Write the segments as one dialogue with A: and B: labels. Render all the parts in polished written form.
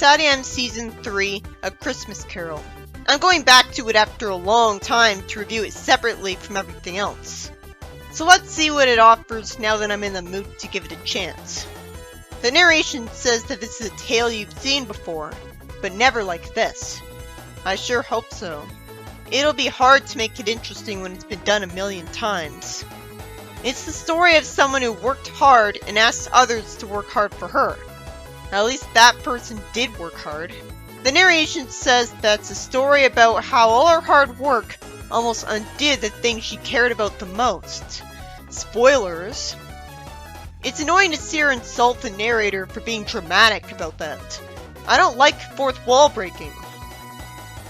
A: SatAM Season 3, A Christmas Carol. I'm going back to it after a long time to review it separately from everything else. So let's see what it offers now that I'm in the mood to give it a chance. The narration says that this is a tale you've seen before, but never like this. I sure hope so. It'll be hard to make it interesting when it's been done a million times. It's the story of someone who worked hard and asked others to work hard for her. At least that person did work hard. The narration says that's a story about how all her hard work almost undid the thing she cared about the most. Spoilers. It's annoying to see her insult the narrator for being dramatic about that. I don't like fourth wall breaking.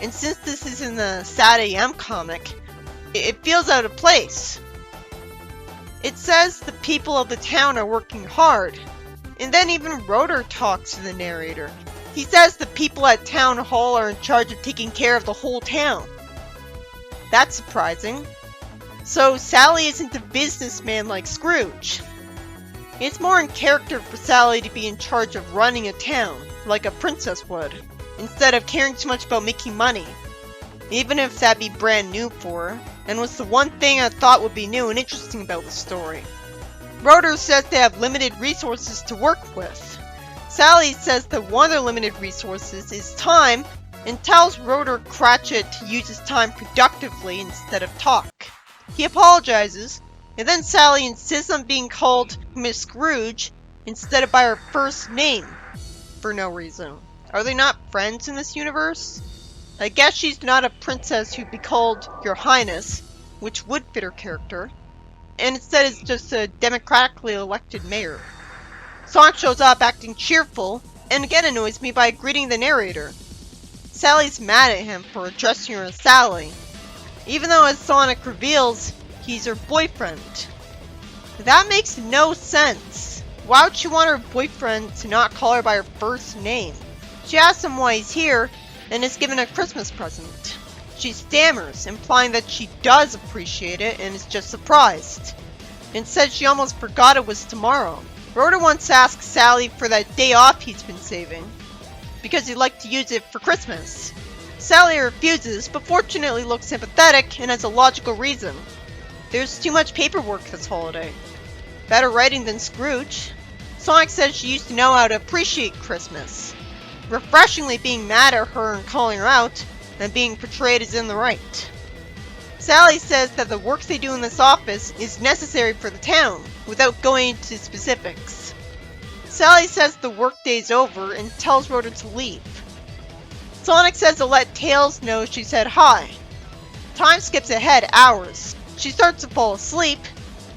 A: And since this is in the SatAM comic, it feels out of place. It says the people of the town are working hard, and then even Rotor talks to the narrator. He says the people at Town Hall are in charge of taking care of the whole town. That's surprising. So Sally isn't a businessman like Scrooge. It's more in character for Sally to be in charge of running a town, like a princess would, instead of caring too much about making money. Even if that'd be brand new for her, and was the one thing I thought would be new and interesting about the story. Rotor says they have limited resources to work with. Sally says that one of their limited resources is time, and tells Rotor Cratchit to use his time productively instead of talk. He apologizes, and then Sally insists on being called Miss Scrooge instead of by her first name, for no reason. Are they not friends in this universe? I guess she's not a princess who'd be called Your Highness, which would fit her character, and instead is just a democratically elected mayor. Sonic shows up acting cheerful, and again annoys me by greeting the narrator. Sally's mad at him for addressing her as Sally, even though as Sonic reveals, he's her boyfriend. That makes no sense. Why would she want her boyfriend to not call her by her first name? She asks him why he's here, and is given a Christmas present. She stammers, implying that she does appreciate it and is just surprised, and says she almost forgot it was tomorrow. Rotor once asked Sally for that day off he's been saving, because he'd like to use it for Christmas. Sally refuses, but fortunately looks sympathetic and has a logical reason. There's too much paperwork this holiday. Better writing than Scrooge. Sonic says she used to know how to appreciate Christmas, refreshingly being mad at her and calling her out, and being portrayed as in the right. Sally says that the work they do in this office is necessary for the town, without going into specifics. Sally says the workday's over and tells Rotor to leave. Sonic says to let Tails know she said hi. Time skips ahead hours. She starts to fall asleep,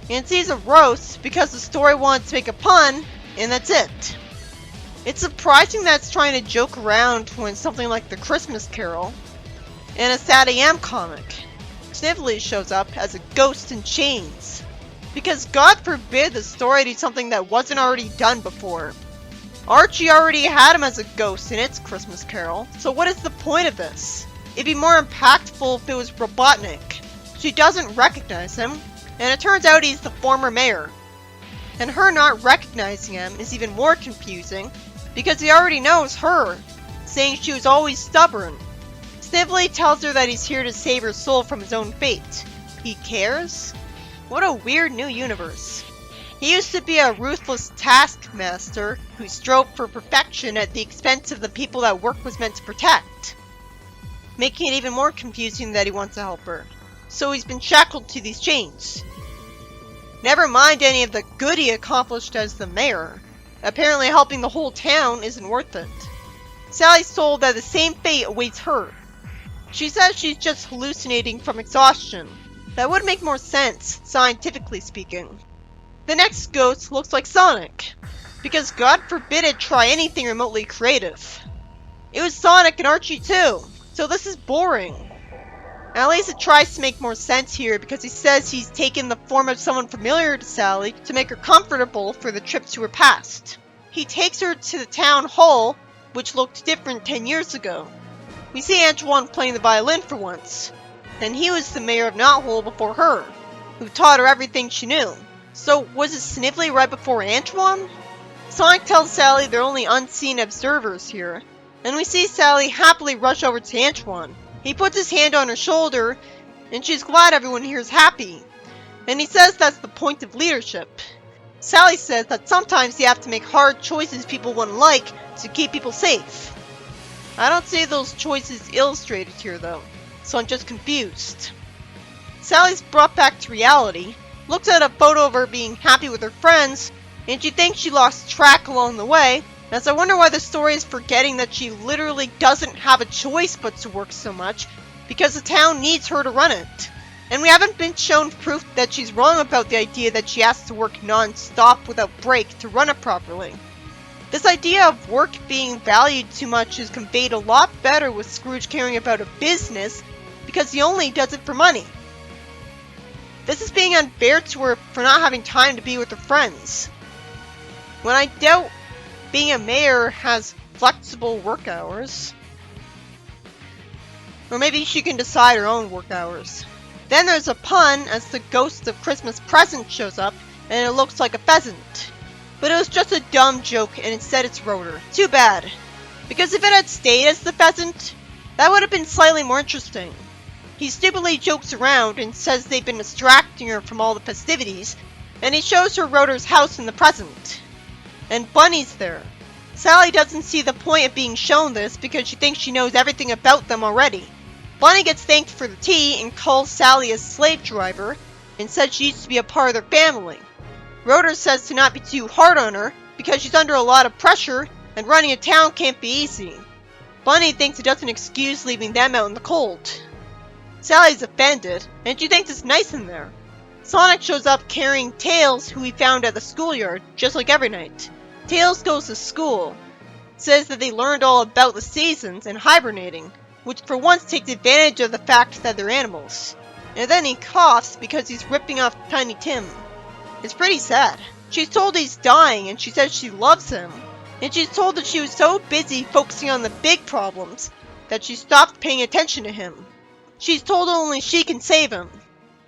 A: and sees a roast because the story wanted to make a pun, and that's it. It's surprising that it's trying to joke around when something like The Christmas Carol, and a SatAM comic, Snively shows up as a ghost in chains. Because God forbid the story do something that wasn't already done before. Archie already had him as a ghost in its Christmas Carol, so what is the point of this? It'd be more impactful if it was Robotnik. She doesn't recognize him, and it turns out he's the former mayor. And her not recognizing him is even more confusing, because he already knows her, saying she was always stubborn. Snively tells her that he's here to save her soul from his own fate. He cares? What a weird new universe. He used to be a ruthless taskmaster who strove for perfection at the expense of the people that work was meant to protect, making it even more confusing that he wants to help her. So he's been shackled to these chains. Never mind any of the good he accomplished as the mayor. Apparently helping the whole town isn't worth it. Sally's told that the same fate awaits her. She says she's just hallucinating from exhaustion. That would make more sense, scientifically speaking. The next ghost looks like Sonic, because God forbid it try anything remotely creative. It was Sonic and Archie too, so this is boring. At least it tries to make more sense here because he says he's taken the form of someone familiar to Sally to make her comfortable for the trip to her past. He takes her to the town hall, which looked different 10 years ago. We see Antoine playing the violin for once, and he was the mayor of Knothole before her, who taught her everything she knew. So was it Snively right before Antoine? Sonic tells Sally they're only unseen observers here, And we see Sally happily rush over to Antoine. He puts his hand on her shoulder, and she's glad everyone here is happy. And he says that's the point of leadership. Sally says that sometimes you have to make hard choices people wouldn't like to keep people safe. I don't see those choices illustrated here though, so I'm just confused. Sally's brought back to reality, looks at a photo of her being happy with her friends, and she thinks she lost track along the way, as I wonder why the story is forgetting that she literally doesn't have a choice but to work so much, because the town needs her to run it. And we haven't been shown proof that she's wrong about the idea that she has to work non-stop without break to run it properly. This idea of work being valued too much is conveyed a lot better with Scrooge caring about a business because he only does it for money. This is being unfair to her for not having time to be with her friends. When I doubt being a mayor has flexible work hours. Or maybe she can decide her own work hours. Then there's a pun as the ghost of Christmas present shows up and it looks like a pheasant. But it was just a dumb joke and instead it's Rotor. Too bad. Because if it had stayed as the pheasant, that would have been slightly more interesting. He stupidly jokes around and says they've been distracting her from all the festivities, and he shows her Rotor's house in the present. And Bunny's there. Sally doesn't see the point of being shown this because she thinks she knows everything about them already. Bunny gets thanked for the tea and calls Sally a slave driver and says she used to be a part of their family. Rotor says to not be too hard on her because she's under a lot of pressure and running a town can't be easy. Bunny thinks it doesn't excuse leaving them out in the cold. Sally's offended and she thinks it's nice in there. Sonic shows up carrying Tails, who he found at the schoolyard, just like every night. Tails goes to school, says that they learned all about the seasons and hibernating, which for once takes advantage of the fact that they're animals. And then he coughs because he's ripping off Tiny Tim. It's pretty sad. She's told he's dying and she says she loves him. And she's told that she was so busy focusing on the big problems that she stopped paying attention to him. She's told only she can save him.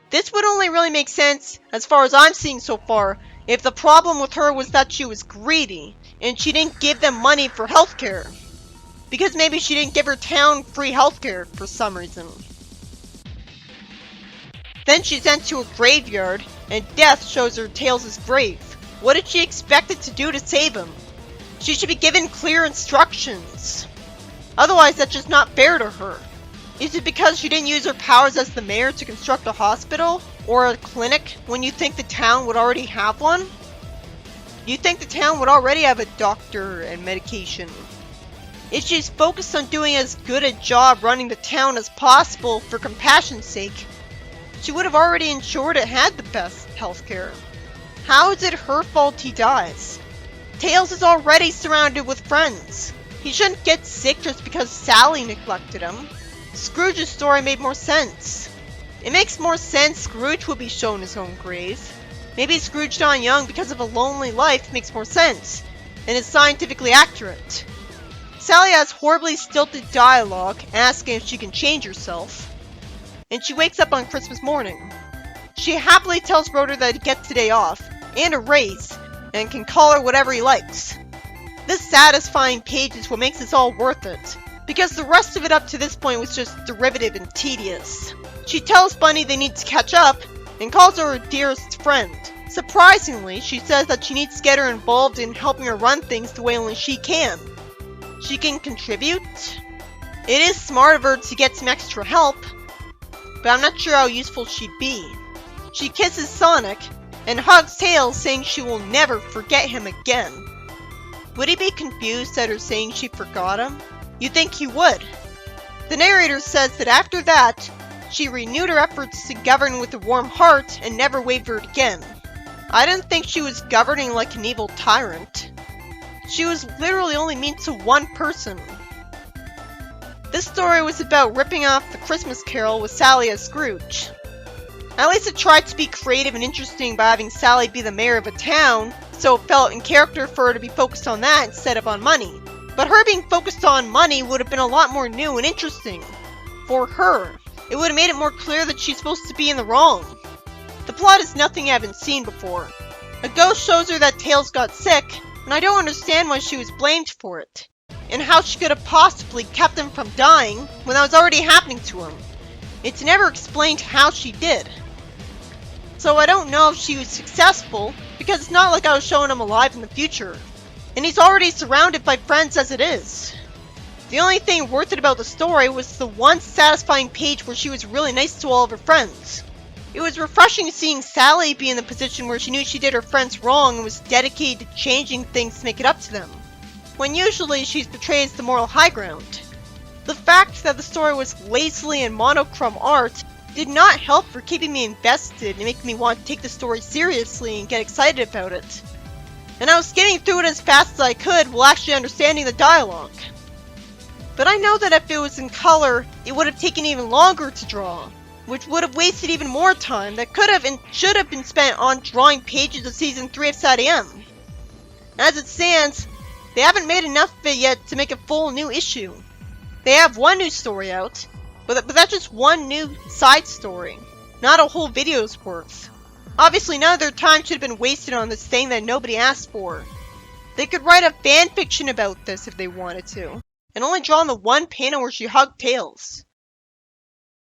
A: This would only really make sense, as far as I'm seeing so far, if the problem with her was that she was greedy and she didn't give them money for healthcare. Because maybe she didn't give her town free healthcare for some reason. Then she's sent to a graveyard and Death shows her Tails' grave. What did she expect it to do to save him? She should be given clear instructions. Otherwise that's just not fair to her. Is it because she didn't use her powers as the mayor to construct a hospital or a clinic when you think the town would already have one? You think the town would already have a doctor and medication. If she's focused on doing as good a job running the town as possible for compassion's sake, she would have already ensured it had the best healthcare. How is it her fault he dies? Tails is already surrounded with friends. He shouldn't get sick just because Sally neglected him. Scrooge's story made more sense. It makes more sense Scrooge would be shown his own grave. Maybe Scrooge dying young because of a lonely life makes more sense, and is scientifically accurate. Sally has horribly stilted dialogue, asking if she can change herself. And she wakes up on Christmas morning. She happily tells Rotor that he gets the day off, and a raise, and can call her whatever he likes. This satisfying page is what makes this all worth it, because the rest of it up to this point was just derivative and tedious. She tells Bunny they need to catch up, and calls her her dearest friend. Surprisingly, she says that she needs to get her involved in helping her run things the way only she can. She can contribute. It is smart of her to get some extra help, but I'm not sure how useful she'd be. She kisses Sonic, and hugs Tails, saying she will never forget him again. Would he be confused at her saying she forgot him? You'd think he would. The narrator says that after that, she renewed her efforts to govern with a warm heart and never wavered again. I didn't think she was governing like an evil tyrant. She was literally only mean to one person. This story was about ripping off the Christmas Carol with Sally as Scrooge. At least it tried to be creative and interesting by having Sally be the mayor of a town, so it felt in character for her to be focused on that instead of on money. But her being focused on money would have been a lot more new and interesting. For her. It would have made it more clear that she's supposed to be in the wrong. The plot is nothing I haven't seen before. A ghost shows her that Tails got sick, and I don't understand why she was blamed for it. and how she could have possibly kept him from dying when that was already happening to him. It's never explained how she did. So I don't know if she was successful, because it's not like I was showing him alive in the future. And he's already surrounded by friends as it is. The only thing worth it about the story was the one satisfying page where she was really nice to all of her friends. It was refreshing seeing Sally be in the position where she knew she did her friends wrong and was dedicated to changing things to make it up to them, when usually she's portrayed as the moral high ground. The fact that the story was lazily in monochrome art did not help for keeping me invested and making me want to take the story seriously and get excited about it. And I was skimming through it as fast as I could while actually understanding the dialogue. But I know that if it was in color, it would have taken even longer to draw, which would have wasted even more time that could have and should have been spent on drawing pages of Season 3 of SatAM. As it stands, they haven't made enough of it yet to make a full new issue. They have one new story out, but that's just one new side story, not a whole video's worth. Obviously none of their time should have been wasted on this thing that nobody asked for. They could write a fanfiction about this if they wanted to, and only draw on the one panel where she hugged Tails.